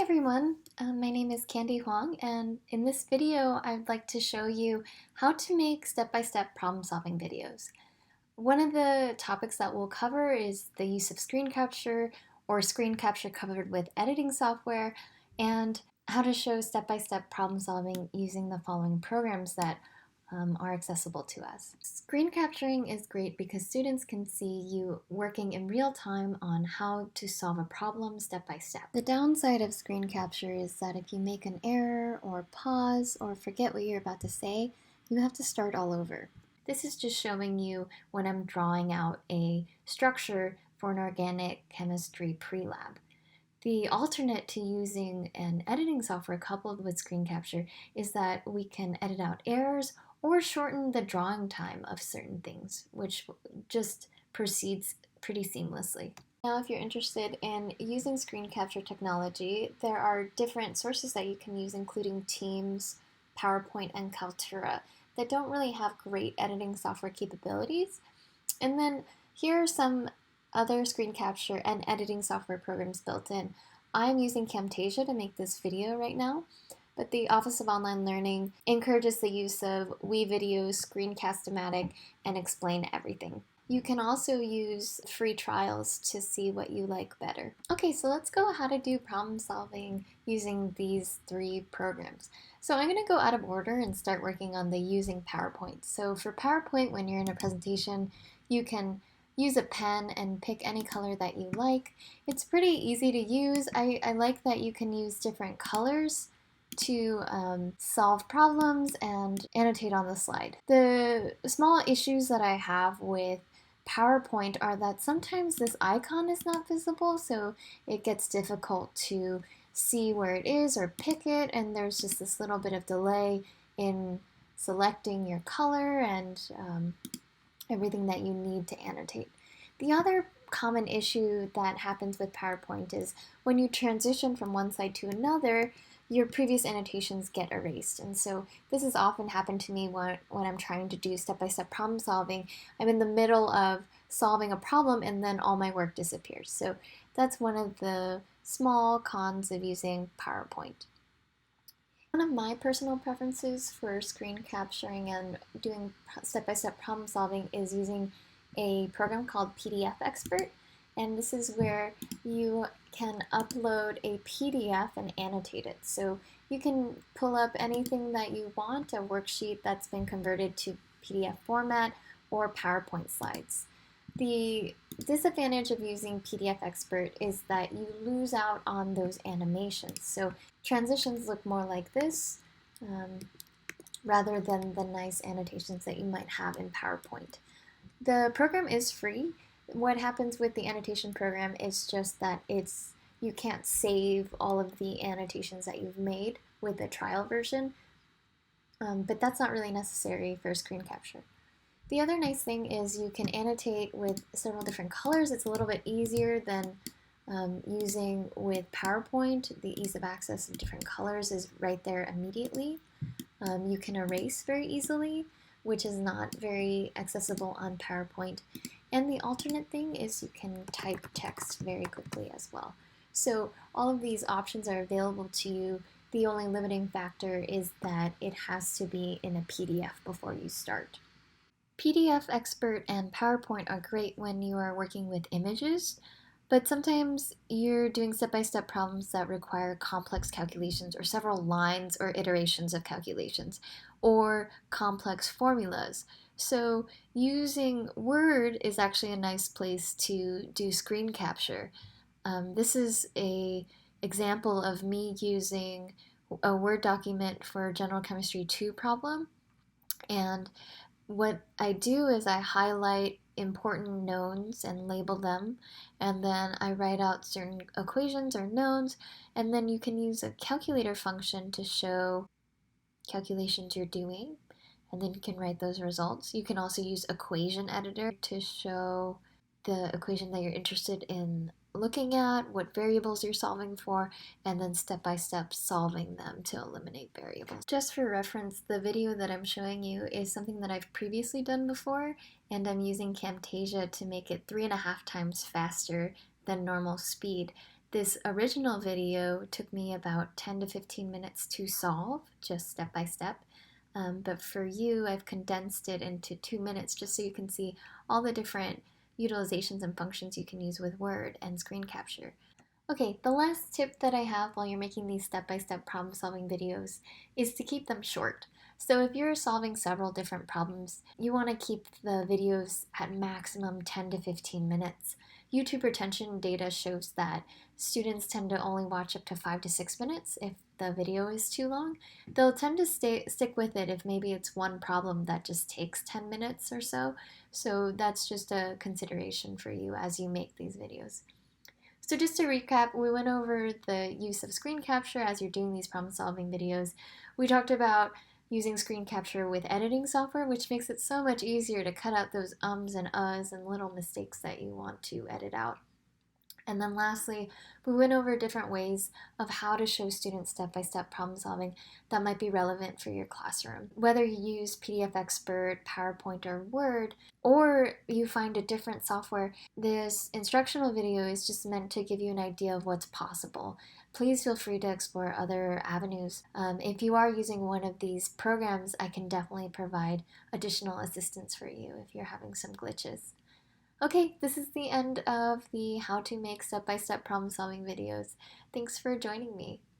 Hi everyone, my name is Candy Huang, and in this video I'd like to show you how to make step-by-step problem-solving videos. One of the topics that we'll cover is the use of screen capture or screen capture covered with editing software, and how to show step-by-step problem-solving using the following programs that are accessible to us. Screen capturing is great because students can see you working in real time on how to solve a problem step by step. The downside of screen capture is that if you make an error or pause or forget what you're about to say, you have to start all over. This is just showing you when I'm drawing out a structure for an organic chemistry pre-lab. The alternate to using an editing software coupled with screen capture is that we can edit out errors or shorten the drawing time of certain things, which just proceeds pretty seamlessly. Now, if you're interested in using screen capture technology, there are different sources that you can use, including Teams, PowerPoint, and Kaltura, that don't really have great editing software capabilities. And then here are some other screen capture and editing software programs built in. I'm using Camtasia to make this video right now, but the Office of Online Learning encourages the use of WeVideo's Screencast-O-Matic and Explain Everything. You can also use free trials to see what you like better. Okay, so let's go how to do problem solving using these three programs. So I'm going to go out of order and start working on the using PowerPoint. So for PowerPoint, when you're in a presentation, you can use a pen and pick any color that you like. It's pretty easy to use. I like that you can use different colors to solve problems and annotate on the slide. The small issues that I have with PowerPoint are that sometimes this icon is not visible, so it gets difficult to see where it is or pick it, and there's just this little bit of delay in selecting your color and everything that you need to annotate. The other common issue that happens with PowerPoint is when you transition from one slide to another, your previous annotations get erased. And so this has often happened to me when I'm trying to do step-by-step problem solving. I'm in the middle of solving a problem and then all my work disappears. So that's one of the small cons of using PowerPoint. One of my personal preferences for screen capturing and doing step-by-step problem solving is using a program called PDF Expert, and this is where you can upload a PDF and annotate it. So you can pull up anything that you want, a worksheet that's been converted to PDF format or PowerPoint slides. The disadvantage of using PDF Expert is that you lose out on those animations. So transitions look more like this rather than the nice annotations that you might have in PowerPoint. The program is free. What happens with the annotation program is just that you can't save all of the annotations that you've made with the trial version, but that's not really necessary for screen capture. The other nice thing is you can annotate with several different colors. It's a little bit easier than using with PowerPoint. The ease of access of different colors is right there immediately. You can erase very easily, which is not very accessible on PowerPoint. And the alternate thing is you can type text very quickly as well. So all of these options are available to you. The only limiting factor is that it has to be in a PDF before you start. PDF Expert and PowerPoint are great when you are working with images, but sometimes you're doing step-by-step problems that require complex calculations or several lines or iterations of calculations or complex formulas. So using Word is actually a nice place to do screen capture. This is an example of me using a Word document for a General Chemistry 2 problem, and what I do is I highlight important knowns and label them, and then I write out certain equations or knowns, and then you can use a calculator function to show calculations you're doing, and then you can write those results. You can also use equation editor to show the equation that you're interested in looking at, what variables you're solving for, and then step-by-step solving them to eliminate variables. Just for reference, the video that I'm showing you is something that I've previously done before, and I'm using Camtasia to make it 3.5 times faster than normal speed. This original video took me about 10 to 15 minutes to solve, just step by step. But for you, I've condensed it into 2 minutes just so you can see all the different utilizations and functions you can use with Word and screen capture. Okay, the last tip that I have while you're making these step-by-step problem-solving videos is to keep them short. So if you're solving several different problems, you want to keep the videos at maximum 10 to 15 minutes. YouTube retention data shows that students tend to only watch up to 5 to 6 minutes if the video is too long. They'll tend to stick with it if maybe it's one problem that just takes 10 minutes or so. So that's just a consideration for you as you make these videos. So just to recap, we went over the use of screen capture as you're doing these problem-solving videos. We talked about using screen capture with editing software, which makes it so much easier to cut out those ums and uhs and little mistakes that you want to edit out. And then lastly, we went over different ways of how to show students step-by-step problem solving that might be relevant for your classroom. Whether you use PDF Expert, PowerPoint, or Word, or you find a different software, this instructional video is just meant to give you an idea of what's possible. Please feel free to explore other avenues. If you are using one of these programs, I can definitely provide additional assistance for you if you're having some glitches. Okay, this is the end of the how to make step-by-step problem solving videos. Thanks for joining me.